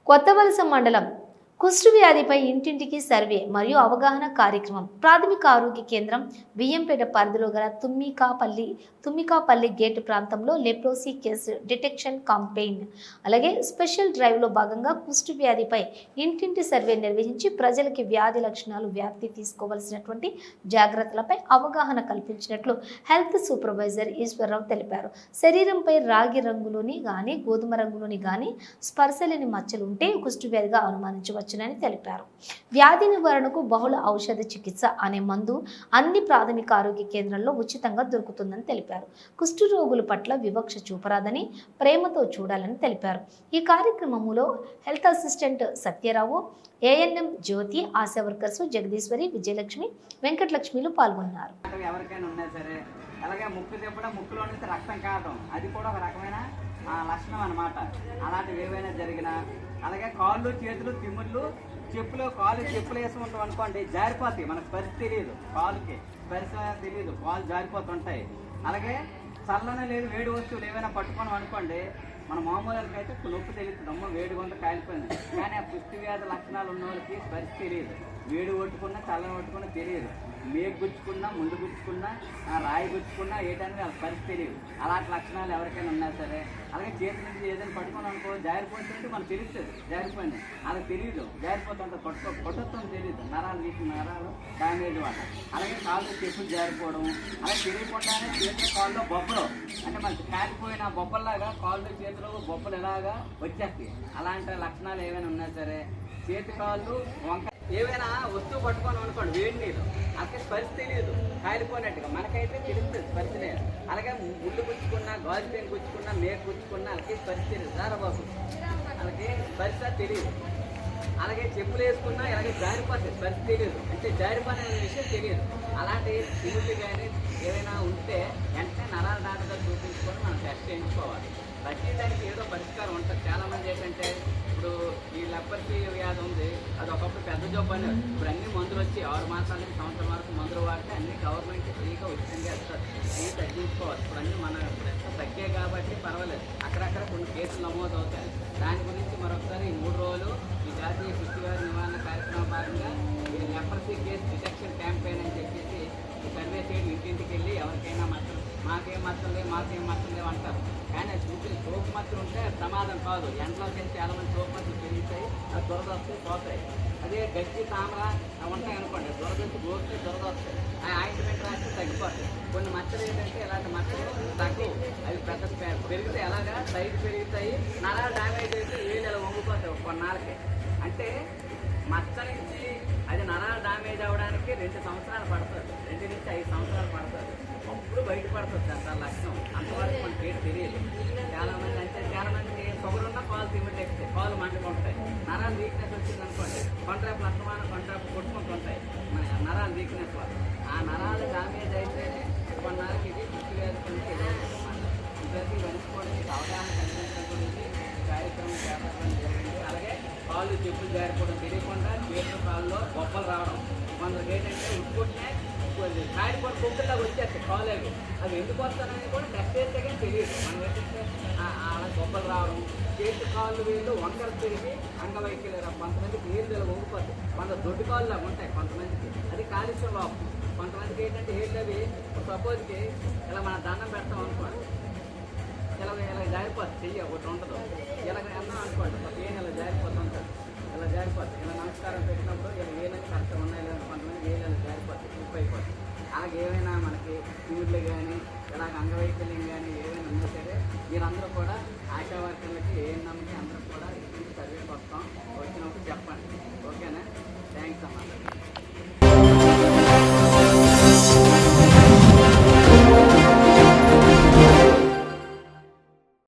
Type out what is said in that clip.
కొత్తవలస మండలం కుష్టు వ్యాధిపై ఇంటింటికి సర్వే మరియు అవగాహన కార్యక్రమం ప్రాథమిక ఆరోగ్య కేంద్రం బియ్యంపేట పరిధిలో గల తుమ్మికాపల్లి గేట్ ప్రాంతంలో లెప్రోసీ కేసు డిటెక్షన్ కాంపెయిన్ అలాగే స్పెషల్ డ్రైవ్లో భాగంగా కుష్టు వ్యాధిపై ఇంటింటి సర్వే నిర్వహించి ప్రజలకి వ్యాధి లక్షణాలు వ్యాప్తి తీసుకోవాల్సినటువంటి జాగ్రత్తలపై అవగాహన కల్పించినట్లు హెల్త్ సూపర్వైజర్ ఈశ్వరరావు తెలిపారు. శరీరంపై రాగి రంగులోని గాని గోధుమ రంగులోని గాని స్పర్శలేని మచ్చలు ఉంటే కుష్టు వ్యాధిగా అనుమానించవచ్చు అని తెలిపారు. వ్యాధి నివారణకు బహుళ ఔషధ చికిత్స అనే మందు అన్ని ప్రాథమిక ఆరోగ్య కేంద్రాల్లో ఉచితంగా దొరుకుతుందని తెలిపారు. కుష్టు రోగుల పట్ల వివక్ష చూపరాదని ప్రేమతో చూడాలని తెలిపారు. ఈ కార్యక్రమంలో హెల్త్ అసిస్టెంట్ సత్యరావు, ఏఎన్ఎం జ్యోతి, ఆశా వర్కర్స్ జగదీశ్వరి, విజయలక్ష్మి, వెంకటలక్ష్మిలు పాల్గొన్నారు. అలాగే ముక్కు తిప్పడం, ముక్కులో నుంచి రక్తం కావడం అది కూడా ఒక రకమైన లక్షణం అన్నమాట. అలాంటివి ఏవైనా జరిగినా, అలాగే కాళ్ళు చేతులు తిమ్ముళ్ళు, చెప్పులు వేసుకుంటాం అనుకోండి జారిపోతాయి, మనకు స్పర్శ తెలియదు, కాలుకి స్పర్శ తెలియదు, కాళ్ళు జారిపోతుంటాయి. అలాగే చల్లన లేదు వేడి వస్తువులు ఏవైనా పట్టుకోవడం అనుకోండి, మన మామూలుకైతే నొప్పి తెలియదు, అమ్మ వేడి కొంత కాలిపోయింది. కానీ ఆ పుష్టి వ్యాధి లక్షణాలు ఉన్న వాళ్ళకి స్పర్శ తెలియదు, వేడి కొట్టుకున్నా చల్లని కొట్టుకున్నా తెలియదు, మేకు గుచ్చుకున్నా ముందు గుచ్చుకున్నా రాయి గుచ్చుకున్నా ఏటనేది వాళ్ళకి స్పర్శ తెలియదు. అలాంటి లక్షణాలు ఎవరికైనా ఉన్నా సరే, అలాగే చేతి నుంచి ఏదైనా పట్టుకుని అనుకో జారిపోతుంటే మనకు తెలుస్తుంది జారిపోయింది, వాళ్ళకి తెలియదు జారిపోతుంటే కొట్టొస్తుంది తెలియదు, నరాలు డ్యామేజ్ వల్ల. అలాగే కాళ్ళు చెప్పులు జారిపోవడం, అలాగే తెలియకుండానే చేతులు కాళ్ళలో బొబ్బలు, అంటే మనకి కాలిపోయిన బొబ్బల్లాగా కాళ్ళు చేతులు బొబ్బలు ఎలాగా వచ్చేస్తాయి. అలాంటి లక్షణాలు ఏమైనా ఉన్నా సరే, చేతి కాళ్ళు వంక ఏవైనా వస్తువు పట్టుకోని అనుకోండి వేడి నీళ్ళు, అక్కడ స్పర్శ తెలియదు కాలిపోయినట్టుగా, మనకైతే తెలుస్తుంది స్పర్శ లేదు. అలాగే ముళ్ళు గుచ్చుకున్నా, గాజు పెయిన్ గుచ్చుకున్నా, మేకు గుచ్చుకున్నా వాళ్ళకి స్పర్శ తెలియదు, దారబాబు వాళ్ళకి స్పర్శ తెలియదు. అలాగే చెప్పులు వేసుకున్నా ఇలాగే జారిపోతాయి, స్పర్శ తెలియదు, అంటే జారిపోయిన విషయం తెలియదు. అలాంటి సిములు కానీ ఏదైనా ఉంటే వెంటనే నరాల డాక్టర్ చూపించుకొని మనం టెస్ట్ చేయించుకోవాలి. ప్రతి దానికి ఏదో పరిష్కారం ఉంటుంది. చాలామంది ఏంటంటే ఇప్పుడు ఈ లెప్పర్సీ వ్యాధి ఉంది, అది ఒకప్పుడు పెద్ద జబ్బు అని, ఇప్పుడు అన్ని మందులు వచ్చి 6 మాసాల నుంచి సంవత్సరం వరకు మందులు వాడితే అన్ని గవర్నమెంట్ ఫ్రీగా ఉచితంగా ఇస్తారు. ఇది తగ్గించుకోవాలి. ఇప్పుడు అన్ని మన తగ్గాయి కాబట్టి పర్వాలేదు, అక్కడక్కడ కొన్ని కేసులు నమోదు అవుతాయి. దాని గురించి మరొకసారి ఈ 3 రోజులు ఈ జాతీయ కుష్టి వ్యాధి నివారణ కార్యక్రమం భాగంగా ఈ లెప్పర్సీ కేసు డిటెక్షన్ క్యాంపెయిన్ అని చెప్పేసి ఈ సర్వే చేయడం, ఇంటింటికి వెళ్ళి ఎవరికైనా మచ్చలు మాకేం మచ్చలు అంటారు. కానీ అది చూసి సోపు మచ్చలు ఉంటే ప్రమాదం కాదు. ఎండలోకి వెళ్ళి చాలామంది సోపు మచ్చలు పెరుగుతాయి, అది దురద వస్తాయి, పోతాయి. అదే గట్టి తామర ఉంటాయి అనుకోండి, దురద వచ్చి గోస్తే దురద వస్తాయి, ఆ ఆయింట్మెంట్ రాస్తే తగ్గిపోతాయి. కొన్ని మచ్చలు ఏంటంటే ఇలాంటి మచ్చలు తక్కువ, అవి పెద్ద పెరిగితే ఎలాగా సైజు పెరుగుతాయి, నరాలు డ్యామేజ్ అయితే ఏళ్ళు ఇలా వంగిపోతాయి కొన్నాళ్ళకి. అంటే మచ్చ నుంచి అది నరాలు డ్యామేజ్ అవ్వడానికి 2 సంవత్సరాలు పడుతుంది, 2 నుంచి 5 సంవత్సరాలు పడుతుంది. అప్పుడు బయటపడుతుంది అంత లక్షణం. అంతవరకు మనకి ఏం తెలియదు. చాలామందికి పొగరు ఉన్న కాలు తిమ్మిడి ఎక్కుతాయి, కాలు మంటకుంటాయి, నరాలు వీక్నెస్ వచ్చింది అనుకోండి, కొంట్రాపు లక్షణమైన కొంట్రాపు కొట్టుకుంటుంటాయి మన నరాలు వీక్నెస్ వల్ల. ఆ నరాలు డ్యామేజ్ అయితేనే కొన్నాళ్ళకి ఇది కుష్టి వ్యాధి గురించి ఇద్దరికి వెనుకోవడానికి అవగాహన కల్పించడం గురించి కార్యక్రమం చేపట్టడం జరిగింది. అలాగే కాళ్ళు చెప్పులు జారిపోవడం తెలియకుండా చేతులు కాళ్ళలో బొబ్బలు రావడం, కొందరికి ఏంటంటే ఉట్టుకుంటే కాయలు కుక్కల్లాగా వచ్చేస్తాయి కాలు, అవి ఎందుకు వస్తానని కూడా టెస్ట్ చేస్తే కానీ తెలియదు. మనం ఏంటంటే అలా బొబ్బలు రావడం, చేతి కాళ్ళు వేళ్ళు వంకర తిరిగి అంగవైకల్యం, కొంతమందికి ఏళ్ళు వంగిపోతాయి, కొంత దొడ్డు కాళ్ళు లాగా ఉంటాయి కొంతమందికి, అది కాలుష్యం లోపం. కొంతమందికి ఏంటంటే ఏళ్ళు అవి సపోజ్కి ఇలా మన దండం పెడతాం అనుకోండి, ఇలా జారిపోతుంది, చెయ్యి ఒకటి ఉండదు, ఇలా అన్నాం అనుకోండి ఏం ఇలా జారిపోతుంటారు, ఇలా జారిపోతుంది. ఇలా నమస్కారం పెట్టినప్పుడు ఇలా ఏళ్ళని కరెక్ట్గా ఉన్నాయి లేదా, కొంతమంది ఏళ్ళు జారిపోతాయి, ఉప్పు అయిపోతుంది. అలాగే ఏమైనా మనకి ట్యూబ్లు కానీ ఇలాగ అంగవైకల్యం కానీ ఏమైనా ఉన్నా సరే మీరందరూ కూడా ఆశా వర్కర్లకి ఏఎన్ఎంకి అందరూ కూడా ఇంటికి సర్వేకి వస్తాం.